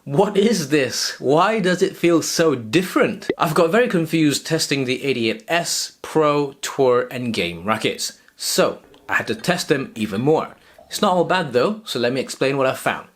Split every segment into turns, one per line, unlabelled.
What is this? Why does it feel so different? I've got very confused testing the 88S Pro, Tour and Game rackets. So I had to test them even more. It's not all bad though, so let me explain what I found.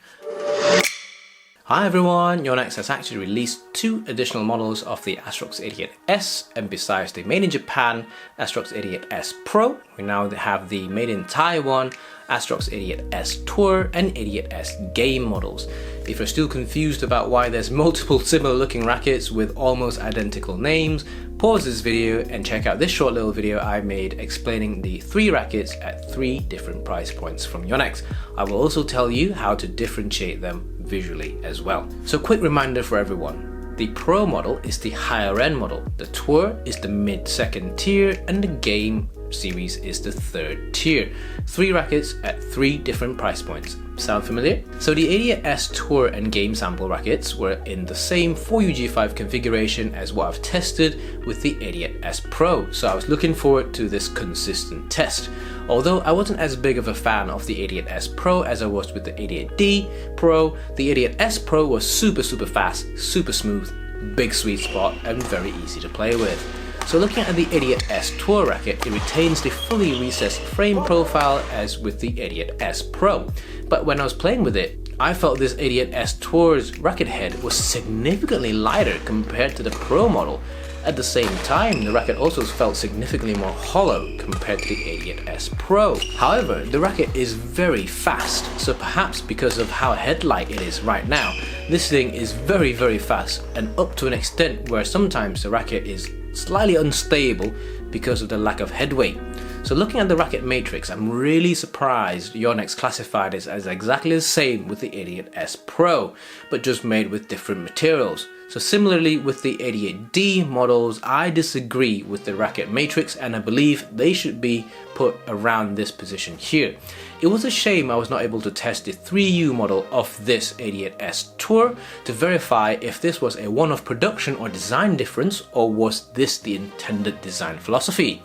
Hi everyone, Yonex has actually released 2 additional models of the Astrox 88S, and besides the made in Japan Astrox 88S Pro, we now have the made in Taiwan Astrox 88S Tour and 88S Game models. If you're still confused about why there's multiple similar looking rackets with almost identical names, pause this video and check out this short little video I made explaining the 3 rackets at 3 different price points from Yonex. I will also tell you how to differentiate them visually as well. So quick reminder for everyone. The Pro model is the higher end model, the Tour is the mid-second tier, and the Game series is the 3rd tier. 3 rackets at 3 different price points. Sound familiar? So the 88S Tour and Game sample rackets were in the same 4UG5 configuration as what I've tested with the 88S Pro, so I was looking forward to this consistent test. Although I wasn't as big of a fan of the 88S Pro as I was with the 88D Pro, the 88S Pro was super fast, super smooth, big sweet spot, and very easy to play with. So looking at the 88S Tour racket, it retains the fully recessed frame profile as with the 88S Pro. But when I was playing with it, I felt this 88S Tour's racket head was significantly lighter compared to the Pro model. At the same time, the racket also felt significantly more hollow compared to the 88S Pro. However, the racket is very fast, so perhaps because of how headlight it is right now, this thing is very fast, and up to an extent where sometimes the racket is slightly unstable because of the lack of headweight. So looking at the Racket Matrix, I'm really surprised Yonex classified it as exactly the same with the 88S Pro, but just made with different materials. So similarly with the 88D models, I disagree with the Racket Matrix, and I believe they should be put around this position here. It was a shame I was not able to test the 3U model of this 88S Tour to verify if this was a one-off production or design difference, or was this the intended design philosophy.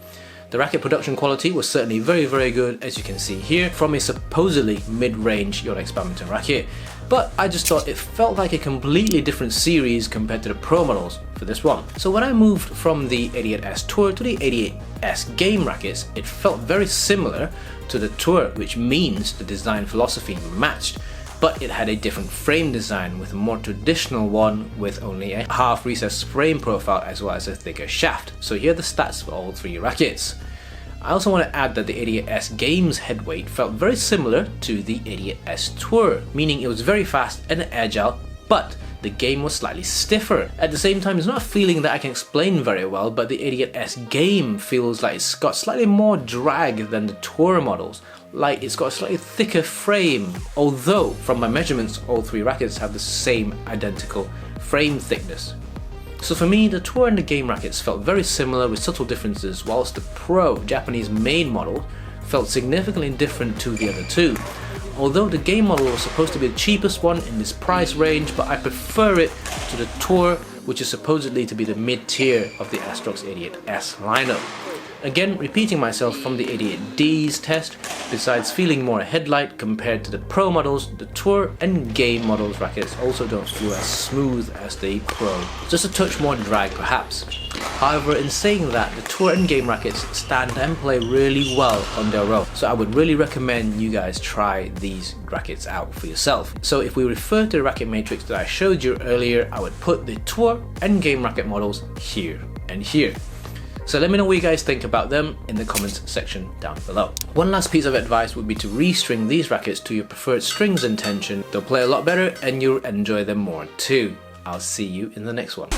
The racket production quality was certainly very good, as you can see here, from a supposedly mid-range Yonex Badminton racket. But I just thought it felt like a completely different series compared to the Pro models for this one. So when I moved from the 88S Tour to the 88S Game rackets, it felt very similar to the Tour, which means the design philosophy matched. But it had a different frame design with a more traditional one with only a half recessed frame profile as well as a thicker shaft. So here are the stats for all 3 rackets. I also want to add that the 88S Game's headweight felt very similar to the 88S Tour, meaning it was very fast and agile, but the Game was slightly stiffer. At the same time, it's not a feeling that I can explain very well, but the 88S Game feels like it's got slightly more drag than the Tour models. Like it's got a slightly thicker frame, although from my measurements all 3 rackets have the same identical frame thickness. So for me, the Tour and the Game rackets felt very similar with subtle differences, whilst the Pro Japanese made model felt significantly different to the other 2. Although the Game model was supposed to be the cheapest one in this price range, but I prefer it to the Tour, which is supposedly to be the mid-tier of the Astrox 88S lineup. Again, repeating myself from the 88D's test, besides feeling more headlight compared to the Pro models, the Tour and Game models rackets also don't feel as smooth as the Pro. Just a touch more drag perhaps. However, in saying that, the Tour and Game rackets stand and play really well on their own, so I would really recommend you guys try these rackets out for yourself. So if we refer to the Racket Matrix that I showed you earlier, I would put the Tour and Game racket models here and here. So let me know what you guys think about them in the comments section down below. One last piece of advice would be to restring these rackets to your preferred strings and tension. They'll play a lot better and you'll enjoy them more too. I'll see you in the next one.